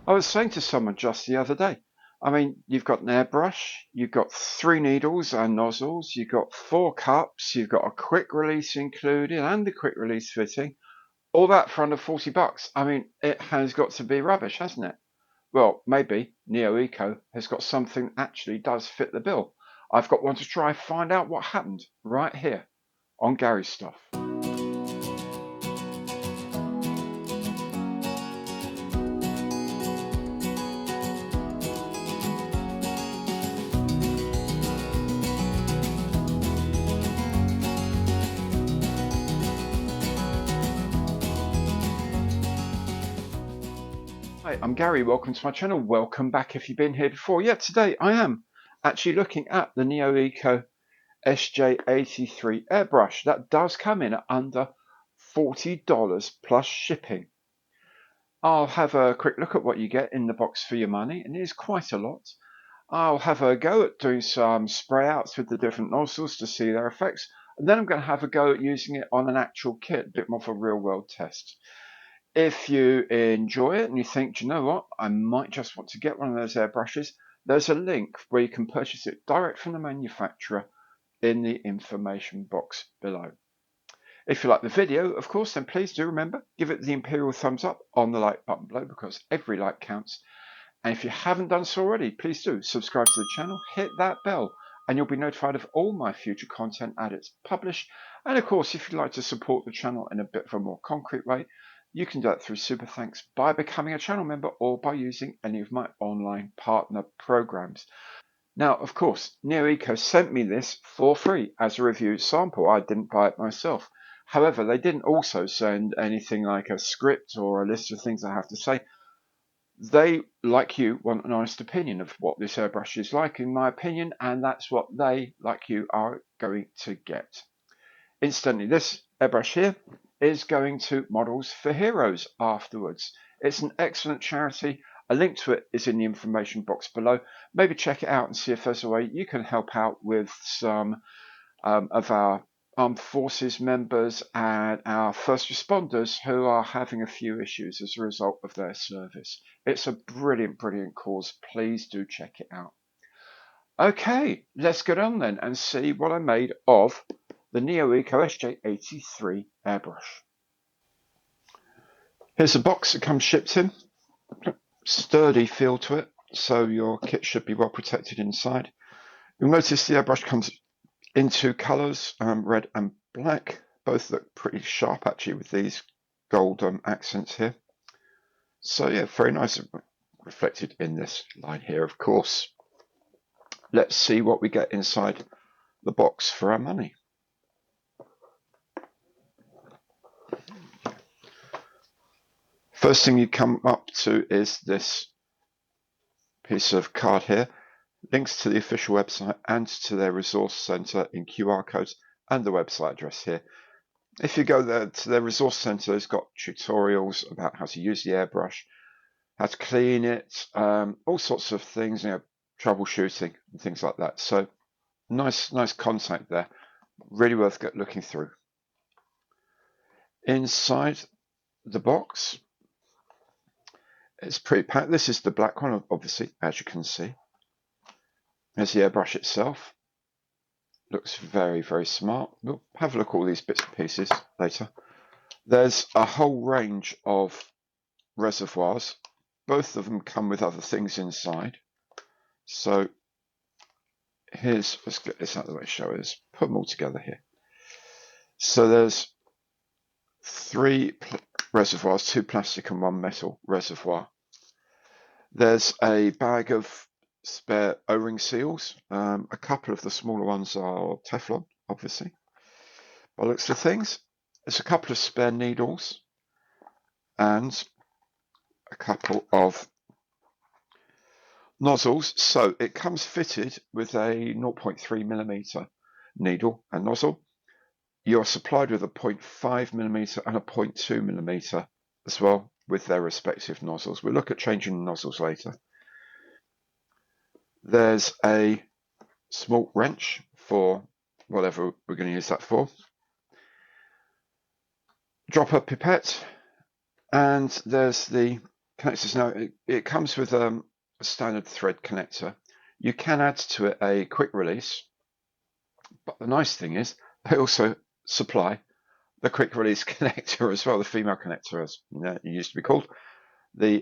I was saying to someone just the other day, I mean, you've got an airbrush, you've got 3 needles and nozzles, you've got 4 cups, you've got a quick release included and the quick release fitting, all that for under $40. I mean, it has got to be rubbish, hasn't it? Well, maybe Neoeco has got something that actually does fit the bill. I've got one to try, find out what happened right here on Gary's Stuff. Hi, I'm Gary. Welcome to my channel. Welcome back if you've been here before. Yeah, today I am actually looking at the Neoeco SJ83 Airbrush. That does come in at under $40 plus shipping. I'll have a quick look at what you get in the box for your money, and it is quite a lot. I'll have a go at doing some spray outs with the different nozzles to see their effects, and then I'm going to have a go at using it on an actual kit, a bit more of a real world test. If you enjoy it and you think, do you know what, I might just want to get one of those airbrushes, there's a link where you can purchase it direct from the manufacturer in the information box below. If you like the video, of course, then please do remember, give it the imperial thumbs up on the like button below because every like counts. And if you haven't done so already, please do subscribe to the channel, hit that bell, and you'll be notified of all my future content as it's published. And of course, if you'd like to support the channel in a bit of a more concrete way, you can do that through Super Thanks by becoming a channel member or by using any of my online partner programs. Now, of course, Neoeco sent me this for free as a review sample. I didn't buy it myself. However, they didn't also send anything like a script or a list of things I have to say. They, like you, want an honest opinion of what this airbrush is like, in my opinion, and that's what they, like you, are going to get. Incidentally, this airbrush here is going to Models for Heroes afterwards. It's an excellent charity. A link to it is in the information box below. Maybe check it out and see if there's a way you can help out with some of our armed forces members and our first responders who are having a few issues as a result of their service. It's a brilliant, brilliant cause. Please do check it out. Okay, let's get on then and see what I made of the Neoeco SJ83 Airbrush. Here's a box that comes shipped in. Sturdy feel to it, so your kit should be well protected inside. You'll notice the airbrush comes in 2 colours, red and black. Both look pretty sharp actually with these gold accents here. So yeah, very nice, reflected in this line here, of course. Let's see what we get inside the box for our money. First thing you come up to is this piece of card here, links to the official website and to their resource center in QR codes and the website address here. If you go there to their resource center, it's got tutorials about how to use the airbrush, how to clean it, all sorts of things, troubleshooting and things like that. So nice contact there. Really worth looking through. Inside the box, it's pretty packed. This is the black one, obviously, as you can see. There's the airbrush itself. Looks very, very smart. We'll have a look at all these bits and pieces later. There's a whole range of reservoirs. Both of them come with other things inside. So let's get this out of the way, show us. Put them all together here. So there's 3 reservoirs, 2 plastic and 1 metal reservoir. There's a bag of spare O-ring seals. A couple of the smaller ones are Teflon, obviously. By the looks of things, there's a couple of spare needles and a couple of nozzles. So it comes fitted with a 0.3mm needle and nozzle. You're supplied with a 0.5mm and a 0.2mm as well with their respective nozzles. We'll look at changing the nozzles later. There's a small wrench for whatever we're going to use that for. Dropper pipette, and there's the connectors now, it comes with a standard thread connector. You can add to it a quick release, but the nice thing is they also supply the quick release connector as well, the female connector, as it used to be called, the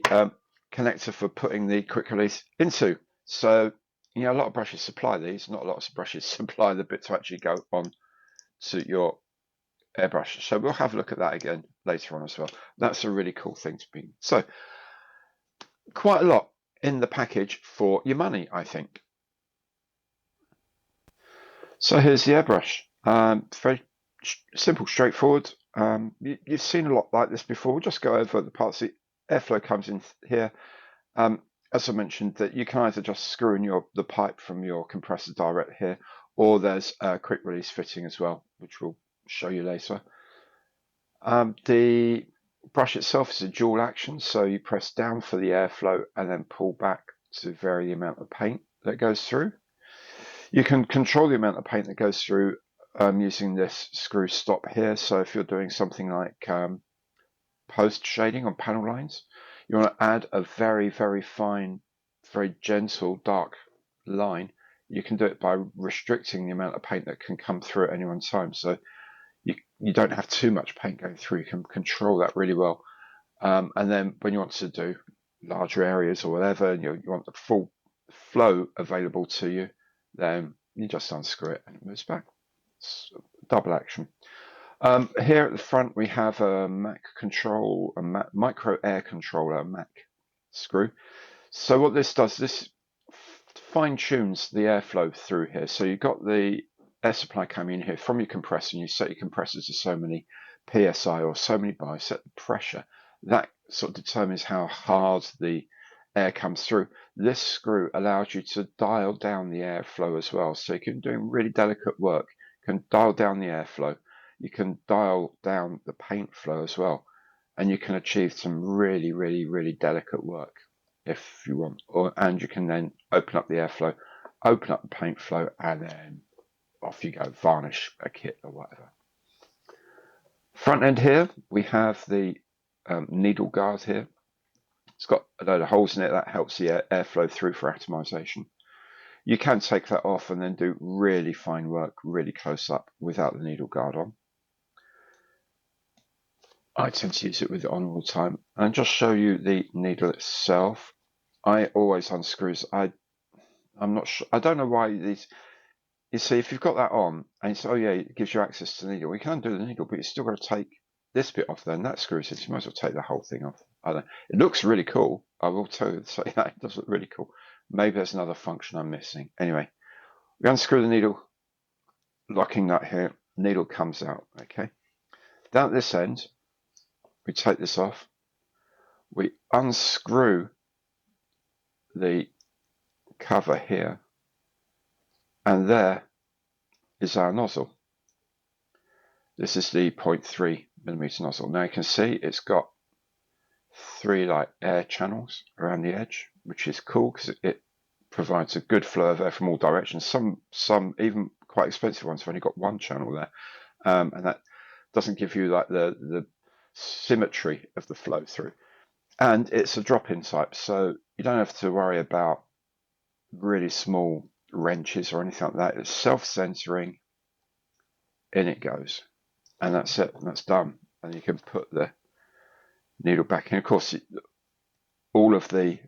connector for putting the quick release into. So, a lot of brushes supply these, not a lot of brushes supply the bit to actually go on to your airbrush. So we'll have a look at that again later on as well. That's a really cool thing to be. So, quite a lot in the package for your money, I think. So here's the airbrush. Very simple, straightforward. You've seen a lot like this before. We'll just go over the parts. The airflow comes in here. As I mentioned, that you can either just screw in the pipe from your compressor direct here, or there's a quick release fitting as well, which we'll show you later. The brush itself is a dual action, so you press down for the airflow and then pull back to vary the amount of paint that goes through. You can control the amount of paint that goes through using this screw stop here. So if you're doing something like post shading on panel lines, you want to add a very, very fine, very gentle, dark line. You can do it by restricting the amount of paint that can come through at any one time. So you don't have too much paint going through. You can control that really well. And then when you want to do larger areas or whatever, and you want the full flow available to you, then you just unscrew it and it moves back. It's double action. Here at the front we have a Mac control, a micro air controller, Mac screw. So what this does, this fine tunes the airflow through here. So you've got the air supply coming in here from your compressor, and you set your compressor to so many PSI or so many bars, set the pressure. That sort of determines how hard the air comes through. This screw allows you to dial down the airflow as well. So you can do really delicate work. You can dial down the airflow. You can dial down the paint flow as well. And you can achieve some really, really, really delicate work if you want. And you can then open up the airflow, open up the paint flow, and then off you go, varnish a kit or whatever. Front end here, we have the needle guard here. It's got a load of holes in it that helps the airflow through for atomization. You can take that off and then do really fine work, really close up without the needle guard on. I tend to use it with it on all the time. And just show you the needle itself. I always unscrew. I'm not sure. I don't know why these. You see, if you've got that on and it's, oh yeah, it gives you access to the needle. You can undo the needle, but you've still got to take this bit off there, and that screws it. So you might as well take the whole thing off. I don't know. It looks really cool. I will tell you, so yeah, it does look really cool. Maybe there's another function I'm missing. Anyway, we unscrew the needle, locking that here. Needle comes out. Okay. Down at this end, we take this off. We unscrew the cover here, and there is our nozzle. This is the 0.3mm nozzle. Now you can see it's got 3 like air channels around the edge, which is cool because it provides a good flow of air from all directions. Some even quite expensive ones have only got 1 channel there, and that doesn't give you like the symmetry of the flow through. And it's a drop-in type, so you don't have to worry about really small wrenches or anything like that. It's self-centering. In it goes, and that's it, and that's done. And you can put the needle back in. Of course, all of the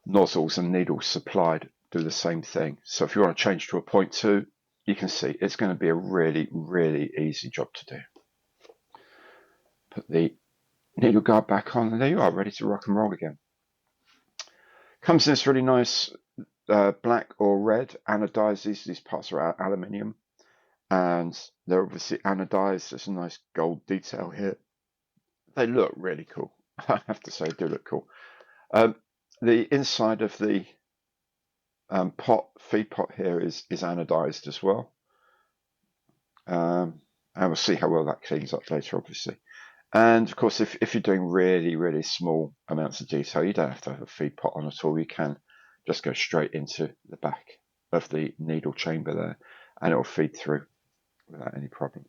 nozzles and needles supplied do the same thing. So if you want to change to a 0.2, you can see it's going to be a really, really easy job to do. Put the needle guard back on, and there you are, ready to rock and roll again. Comes in this really nice black or red anodized. These parts are aluminium, and they're obviously anodized. There's a nice gold detail here. They look really cool. I have to say, they do look cool. The inside of the feed pot here is anodized as well. And we'll see how well that cleans up later, obviously. And of course, if you're doing really, really small amounts of detail, you don't have to have a feed pot on at all. You can just go straight into the back of the needle chamber there, and it will feed through without any problem.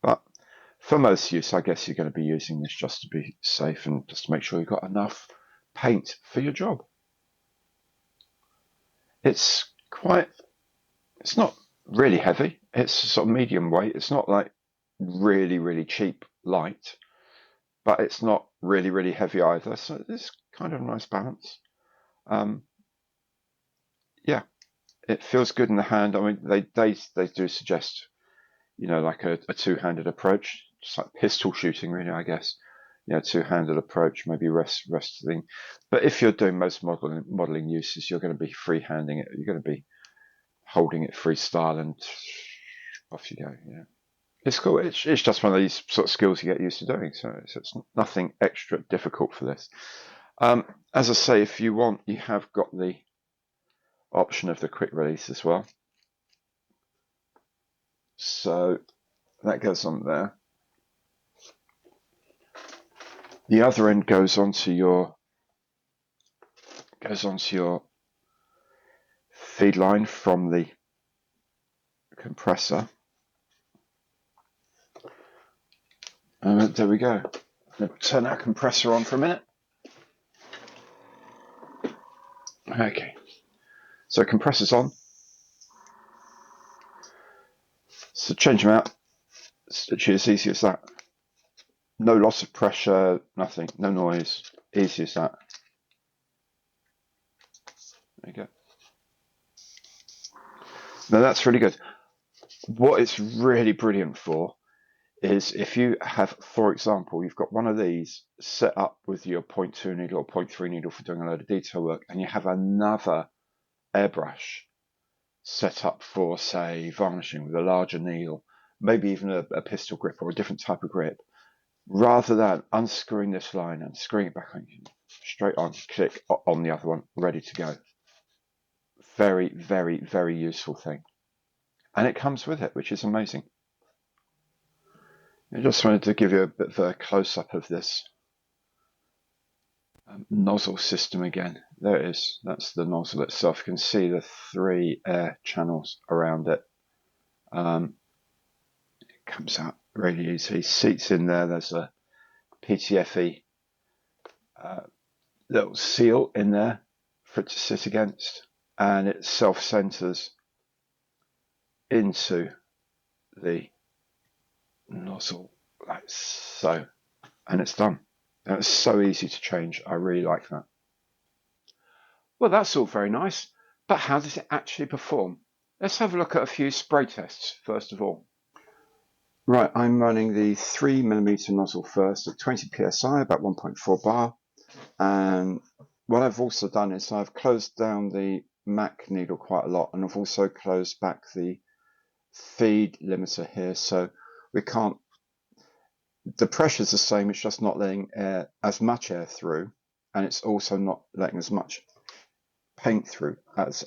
But For most use, I guess you're going to be using this just to be safe and just to make sure you've got enough paint for your job. It's not really heavy. It's sort of medium weight. It's not like really cheap light, but it's not really heavy either. So it's kind of a nice balance. Yeah, it feels good in the hand. I mean, they do suggest, like a two-handed approach, just like pistol shooting, really, I guess. Two-handed approach, maybe resting. But if you're doing most modeling uses, you're going to be free-handing it. You're going to be holding it freestyle, and off you go. It's cool. It's just one of these sort of skills you get used to doing. So it's nothing extra difficult for this. As I say, if you want, you have got the option of the quick release as well. So that goes on there. The other end goes onto your feed line from the compressor. There we go. I'm going to turn our compressor on for a minute. Okay, so compressor's on. So change them out. It's literally as easy as that. No loss of pressure, nothing, no noise. Easy as that. There you go. Now that's really good. What it's really brilliant for is if you have, for example, you've got one of these set up with your 0.2 needle or 0.3 needle for doing a load of detail work, and you have another airbrush set up for, say, varnishing with a larger needle, maybe even a pistol grip or a different type of grip. Rather than unscrewing this line and screwing it back on, straight on, click on the other one, ready to go. Very useful thing. And it comes with it, which is amazing. I just wanted to give you a bit of a close-up of this nozzle system again. There it is. That's the nozzle itself. You can see the 3 air channels around it. It comes out really easy. Seats in there. There's a PTFE little seal in there for it to sit against, and it self-centers into the nozzle like so, and it's done. And it's so easy to change. I really like that. Well, that's all very nice, but how does it actually perform? Let's have a look at a few spray tests first of all. Right, I'm running the 3mm nozzle first at 20 psi, about 1.4 bar, and what I've also done is I've closed down the Mac needle quite a lot, and I've also closed back the feed limiter here, so we can't, the pressure's the same, it's just not letting as much air through, and it's also not letting as much paint through as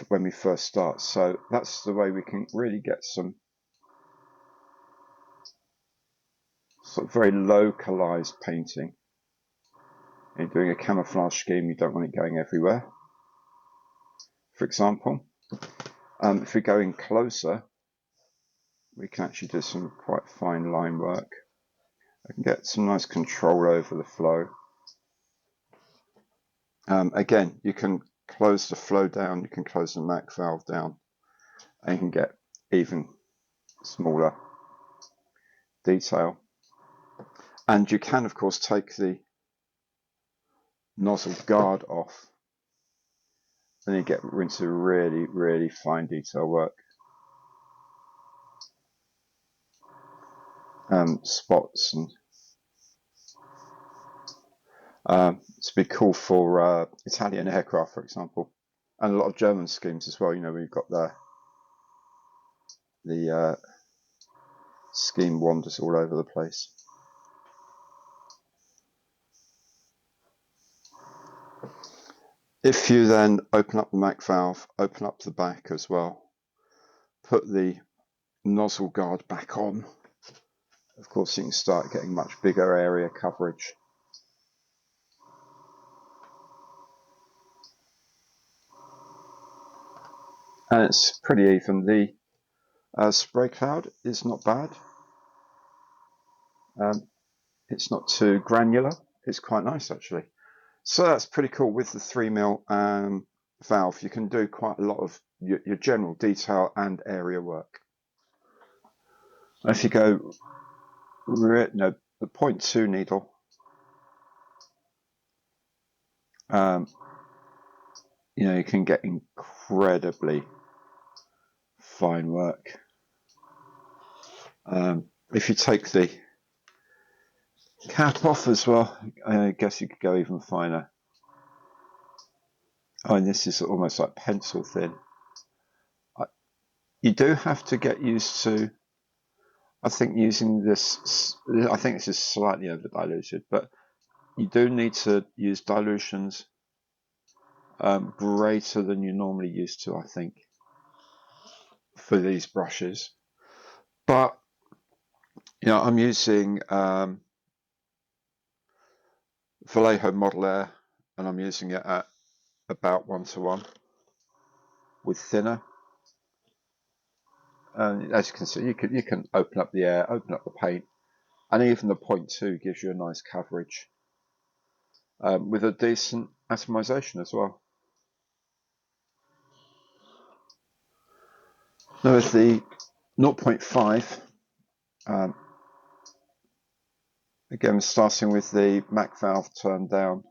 when we first start. So that's the way we can really get some sort of very localized painting. You're doing a camouflage scheme, you don't want it going everywhere. For example, if we go in closer, we can actually do some quite fine line work. I can get some nice control over the flow. Again, you can close the flow down, you can close the Mac valve down, and you can get even smaller detail. And you can, of course, take the nozzle guard off, and you get into really fine detail work. Spots, and it's be cool for Italian aircraft, for example, and a lot of German schemes as well. We've got the scheme wanders all over the place. If you then open up the Mac valve, open up the back as well, put the nozzle guard back on, of course you can start getting much bigger area coverage. And it's pretty even. The spray cloud is not bad. It's not too granular. It's quite nice actually. So that's pretty cool. With the 3mm valve, you can do quite a lot of your general detail and area work. If you go, no, the 0.2 needle, you can get incredibly fine work. If you take the cap off as well, I guess you could go even finer. Oh, and this is almost like pencil thin. You do have to get used to, I think, using this. I think this is slightly over diluted, but you do need to use dilutions greater than you're normally used to, I think, for these brushes. But I'm using Vallejo Model Air, and I'm using it at about 1:1 with thinner. And as you can see, you can open up the air, open up the paint, and even the 0.2 gives you a nice coverage with a decent atomization as well. Now with the 0.5, again starting with the MAC valve turned down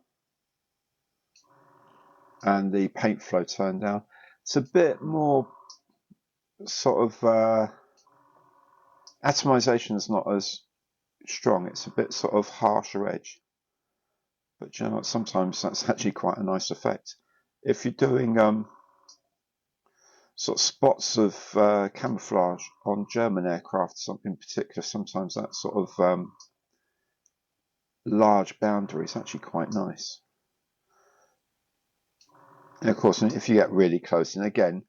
and the paint flow turned down, it's a bit more sort of atomization is not as strong. It's a bit sort of harsher edge, but you know what, sometimes that's actually quite a nice effect. If you're doing sort of spots of camouflage on German aircraft, in particular, sometimes that sort of large boundary is actually quite nice. And of course, if you get really close, and again,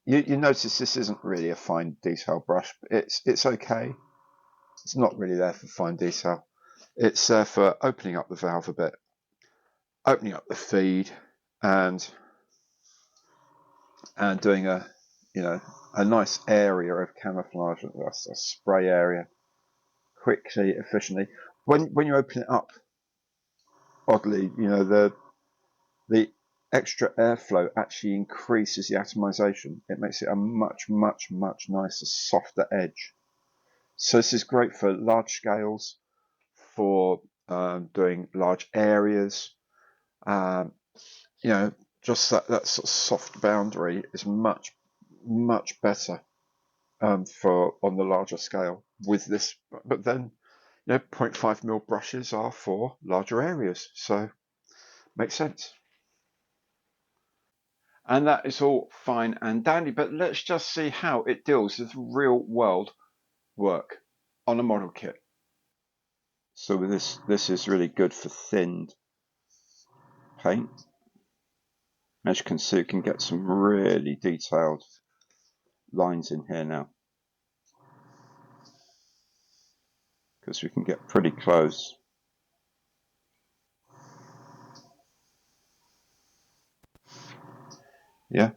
you notice this isn't really a fine detail brush. It's okay. It's not really there for fine detail. It's there for opening up the valve a bit, opening up the feed, and doing a nice area of camouflage, a spray area, quickly, efficiently. When you open it up, oddly, the extra airflow actually increases the atomization. It makes it a much nicer, softer edge. So this is great for large scales, for doing large areas. Just that sort of soft boundary is much better for on the larger scale with this. But then 0.5mm brushes are for larger areas, so makes sense. And that is all fine and dandy, but let's just see how it deals with real world work on a model kit. So with this is really good for thinned paint. As you can see, you can get some really detailed lines in here now, because we can get pretty close. Yeah,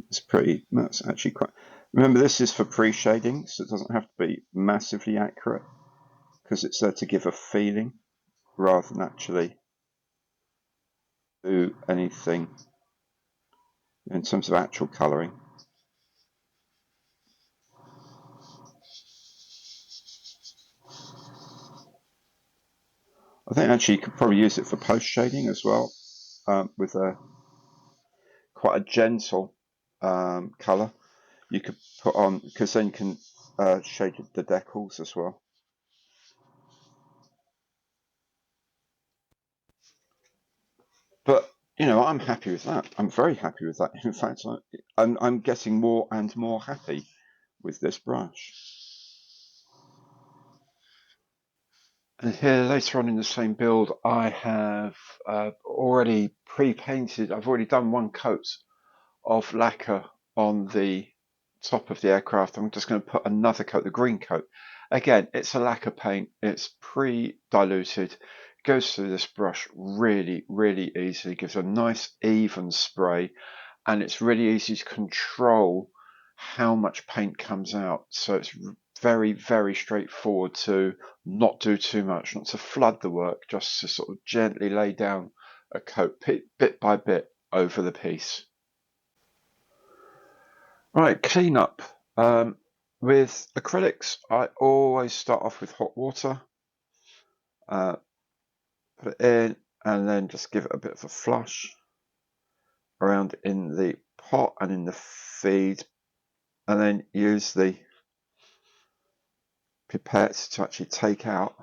that's actually quite. Remember, this is for pre-shading, so it doesn't have to be massively accurate, because it's there to give a feeling rather than actually do anything in terms of actual colouring. I think actually you could probably use it for post shading as well, with quite a gentle colour. You could put on, because then you can shade the decals as well. But I'm happy with that. I'm very happy with that. In fact, I'm getting more and more happy with this brush. And here later on in the same build, I have already pre-painted. I've already done one coat of lacquer on the top of the aircraft. I'm just going to put another coat, the green coat. Again, it's a lacquer paint. It's pre-diluted. Goes through this brush really easily. Gives a nice even spray, and it's really easy to control how much paint comes out. So it's very, very straightforward to not do too much, not to flood the work, just to sort of gently lay down a coat bit by bit over the piece. Right, clean up. With acrylics, I always start off with hot water, put it in, and then just give it a bit of a flush around in the pot and in the feed, and then use the pipette to actually take out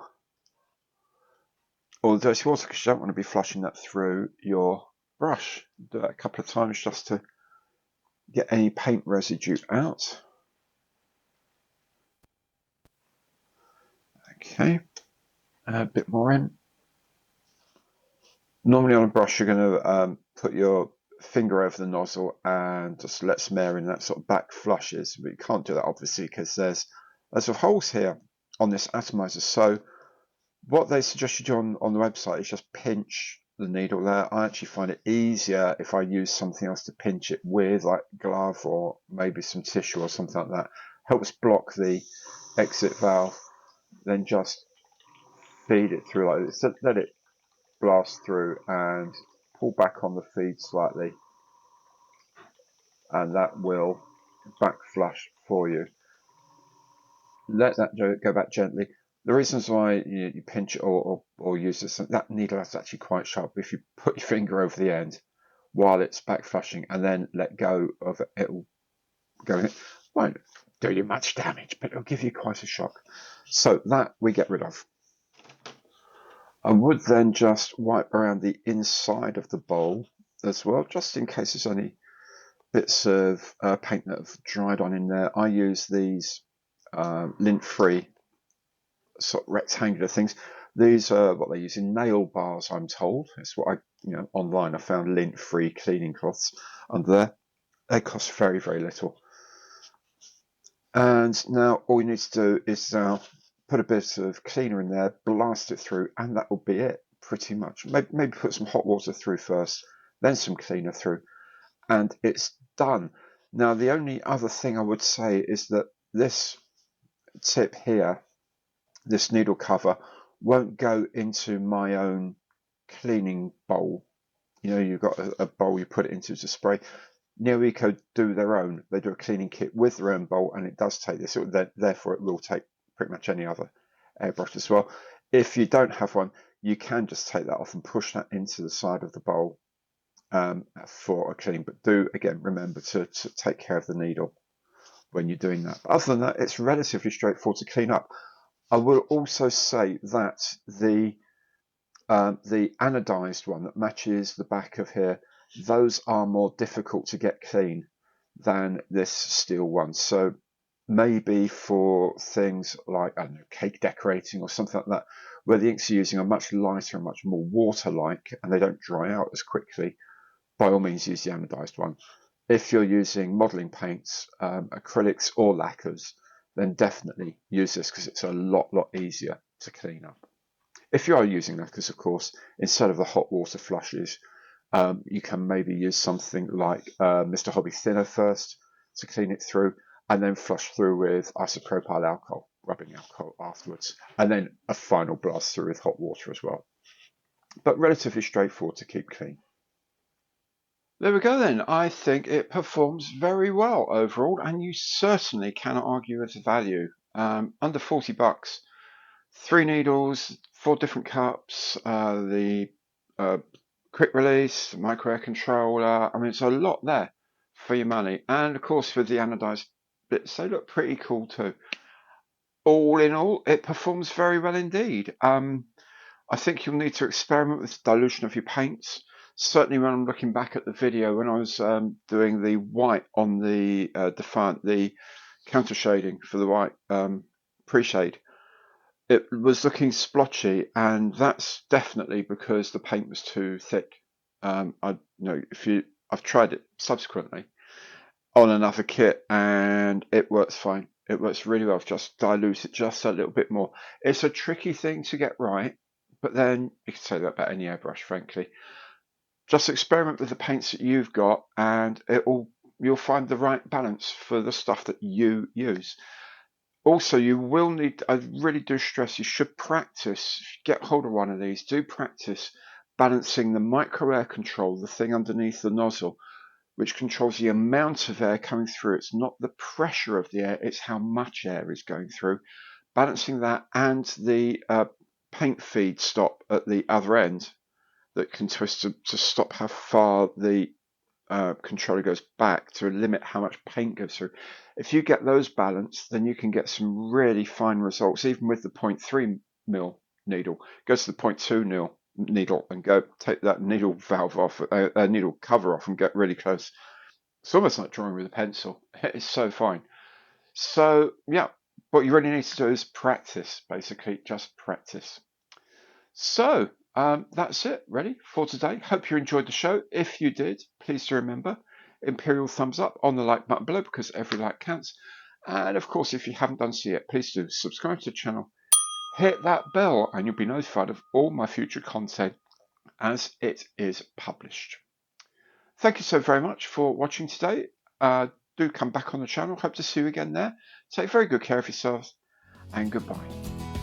all the dirty water, because you don't want to be flushing that through your brush. Do that a couple of times just to get any paint residue out. Okay, a bit more in. Normally on a brush you're going to put your finger over the nozzle and just let some air in, that sort of back flushes, but you can't do that obviously because there's lots of holes here on this atomizer. So what they suggest you do on the website is just pinch the needle there. I actually find it easier if I use something else to pinch it with, like glove or maybe some tissue or something like that. Helps block the exit valve. Then just feed it through like this. Let it blast through and pull back on the feed slightly, and that will back flush for you. Let that go back gently. The reasons why you pinch it or use this, that needle is actually quite sharp. If you put your finger over the end while it's back flushing and then let go of it, it'll go in. It won't do you much damage, but it'll give you quite a shock. So that we get rid of. I would then just wipe around the inside of the bowl as well, just in case there's any bits of paint that have dried on in there. I use these lint-free sort of rectangular things. These are what they use in nail bars, I'm told. It's what online I found lint-free cleaning cloths under there. They cost very, very little. And now all you need to do is put a bit of cleaner in there, blast it through, and that will be it, pretty much. Maybe put some hot water through first, then some cleaner through, and it's done. Now, the only other thing I would say is that this tip here, this needle cover, won't go into my own cleaning bowl. You've got a bowl you put it into to spray. Neoeco do their own. They do a cleaning kit with their own bowl, and it does take this. Therefore, it will take pretty much any other airbrush as well. If you don't have one, you can just take that off and push that into the side of the bowl for a cleaning. But do, again, remember to take care of the needle when you're doing that. But other than that, it's relatively straightforward to clean up. I will also say that the anodized one that matches the back of here, those are more difficult to get clean than this steel one. So maybe for things like, I don't know, cake decorating or something like that, where the inks you're using are much lighter and much more water-like and they don't dry out as quickly, by all means use the anodized one. If you're using modeling paints, acrylics or lacquers, then definitely use this because it's a lot easier to clean up. If you are using lacquers, of course, instead of the hot water flushes, you can maybe use something like Mr. Hobby Thinner first to clean it through, and then flush through with isopropyl alcohol, rubbing alcohol afterwards, and then a final blast through with hot water as well. But relatively straightforward to keep clean. There we go then. I think it performs very well overall, and you certainly cannot argue with the value. Under $40, 3 needles, 4 different cups, the quick release, the micro air controller. I mean, it's a lot there for your money. And of course, with the anodized bits, they look pretty cool too. All in all, it performs very well indeed. I think you'll need to experiment with dilution of your paints. Certainly when I'm looking back at the video, when I was doing the white on the Defiant, the counter shading for the white pre-shade, it was looking splotchy, and that's definitely because the paint was too thick. I've tried it subsequently on another kit, and it works fine. It works really well. Just dilute it just a little bit more. It's a tricky thing to get right, but then you can say that about any airbrush, frankly. Just experiment with the paints that you've got, and you'll find the right balance for the stuff that you use. Also, you will need, I really do stress, you should practice, if you get hold of one of these, do practice balancing the micro air control, the thing underneath the nozzle, which controls the amount of air coming through. It's not the pressure of the air, it's how much air is going through. Balancing that and the paint feed stop at the other end that can twist to stop how far the controller goes back to limit how much paint goes through. If you get those balanced, then you can get some really fine results, even with the 0.3mm needle. Go to the 0.2mm needle and go take that needle valve off, needle cover off, and get really close. It's almost like drawing with a pencil. It's so fine. So yeah, what you really need to do is practice, basically, just practice. So that's it, really, for today. Hope you enjoyed the show. If you did, please do remember, Imperial thumbs up on the like button below, because every like counts. And of course, if you haven't done so yet, please do subscribe to the channel, hit that bell, and you'll be notified of all my future content as it is published. Thank you so very much for watching today. Do come back on the channel. Hope to see you again there. Take very good care of yourselves, and goodbye.